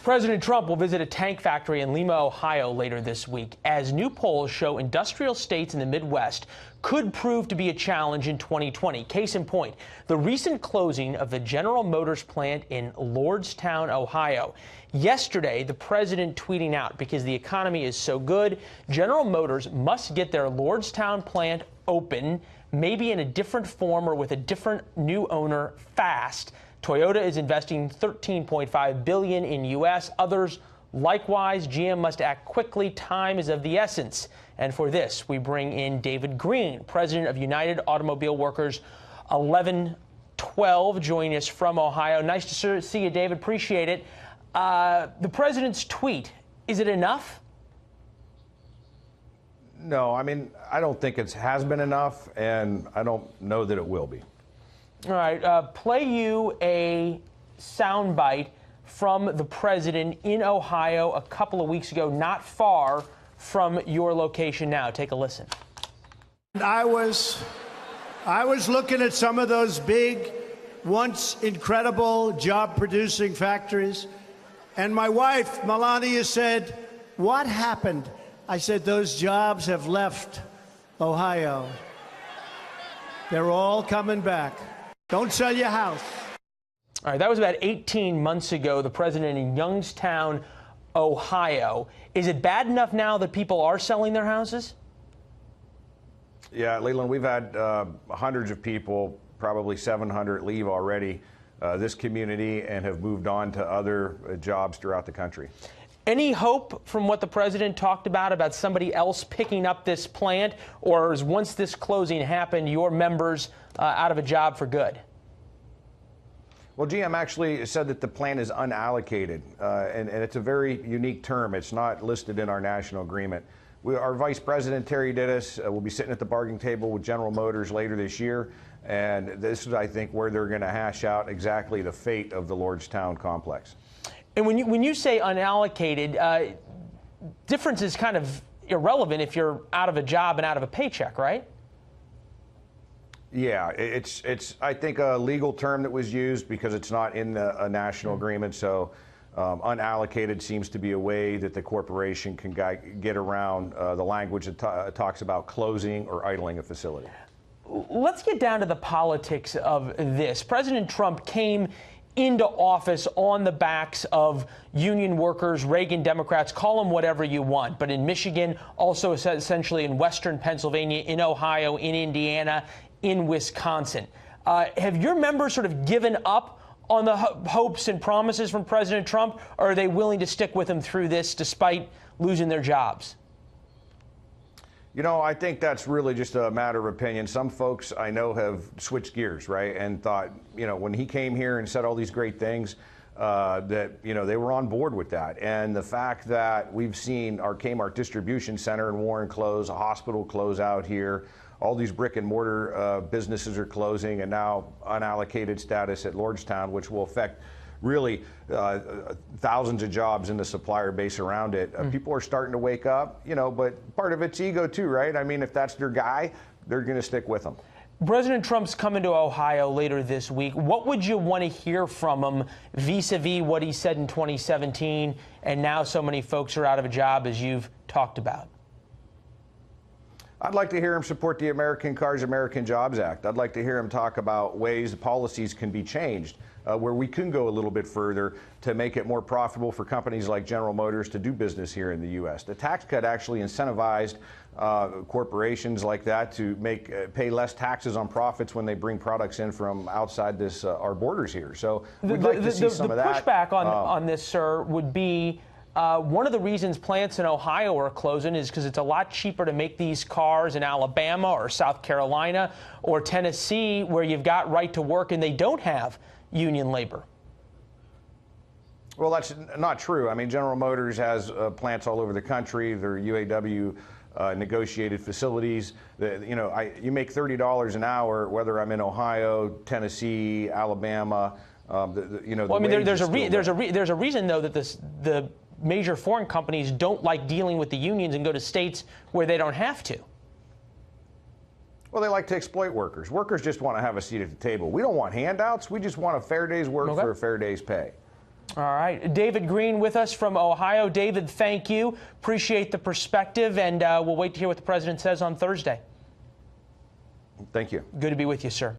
President Trump will visit a tank factory in Lima, Ohio later this week, as new polls show industrial states in the Midwest could prove to be a challenge in 2020. Case in point, the recent closing of the General Motors plant in Lordstown, Ohio. Yesterday, the president tweeting out, because the economy is so good, General Motors must get their Lordstown plant open, maybe in a different form or with a different new owner fast. Toyota is investing $13.5 billion in U.S. Others, likewise, GM must act quickly. Time is of the essence. And for this, we bring in David Green, president of United Automobile Workers 1112, joining us from Ohio. Nice to see you, David. Appreciate it. The president's tweet, is it enough? No, I mean, I don't think it has been enough, and I don't know that it will be. All right, play you a soundbite from the president in Ohio a couple of weeks ago, not far from your location now. Take a listen. I was looking at some of those big, once incredible job-producing factories, and my wife, Melania, said, "What happened?" I said, "Those jobs have left Ohio. They're all coming back. Don't sell your house." All right, that was about 18 months ago, the president in Youngstown, Ohio. Is it bad enough now that people are selling their houses? Yeah, Leland, we've had hundreds of people, probably 700, leave already this community and have moved on to other jobs throughout the country. Any hope from what the president talked about somebody else picking up this plant, or is once this closing happened, your members out of a job for good? Well, GM actually said that the plant is unallocated, and it's a very unique term. It's not listed in our national agreement. Our Vice President, Terry Dittus, will be sitting at the bargaining table with General Motors later this year, and this is, I think, where they're going to hash out exactly the fate of the Lordstown complex. And when you say unallocated, difference is kind of irrelevant if you're out of a job and out of a paycheck, right? Yeah, it's I think a legal term that was used because it's not in a national agreement. So unallocated seems to be a way that the corporation can get around the language that talks about closing or idling a facility. Let's get down to the politics of this. President Trump came into office on the backs of union workers, Reagan Democrats, call them whatever you want. But in Michigan, also essentially in Western Pennsylvania, in Ohio, in Indiana, in Wisconsin. Have your members sort of given up on the hopes and promises from President Trump, or are they willing to stick with him through this despite losing their jobs? You know, I think that's really just a matter of opinion. Some folks I know have switched gears, right, and thought, you know, when he came here and said all these great things, that, you know, they were on board with that. And the fact that we've seen our Kmart distribution center in Warren close, a hospital close out here, all these brick and mortar businesses are closing, and now unallocated status at Lordstown, which will affect really thousands of jobs in the supplier base around it. People are starting to wake up, you know, but part of it's ego too, right? I mean, if that's their guy, they're going to stick with him. President Trump's coming to Ohio later this week. What would you want to hear from him vis-a-vis what he said in 2017 and now so many folks are out of a job, as you've talked about? I'd like to hear him support the American Cars, American Jobs Act. I'd like to hear him talk about ways the policies can be changed, where we can go a little bit further to make it more profitable for companies like General Motors to do business here in the U.S. The tax cut actually incentivized corporations like that to pay less taxes on profits when they bring products in from outside our borders here. So we'd like to see some of that. The pushback on this, sir, would be one of the reasons plants in Ohio are closing is because it's a lot cheaper to make these cars in Alabama or South Carolina or Tennessee, where you've got right to work and they don't have union labor. Well, that's not true. I mean, General Motors has plants all over the country. They're UAW negotiated facilities. You know, you make $30 an hour, whether I'm in Ohio, Tennessee, Alabama. You know, well, I mean, there's a reason though that the major foreign companies don't like dealing with the unions and go to states where they don't have to. Well, they like to exploit workers. Workers just want to have a seat at the table. We don't want handouts. We just want a fair day's work for a fair day's pay. All right. David Green with us from Ohio. David, thank you. Appreciate the perspective, and we'll wait to hear what the president says on Thursday. Thank you. Good to be with you, sir.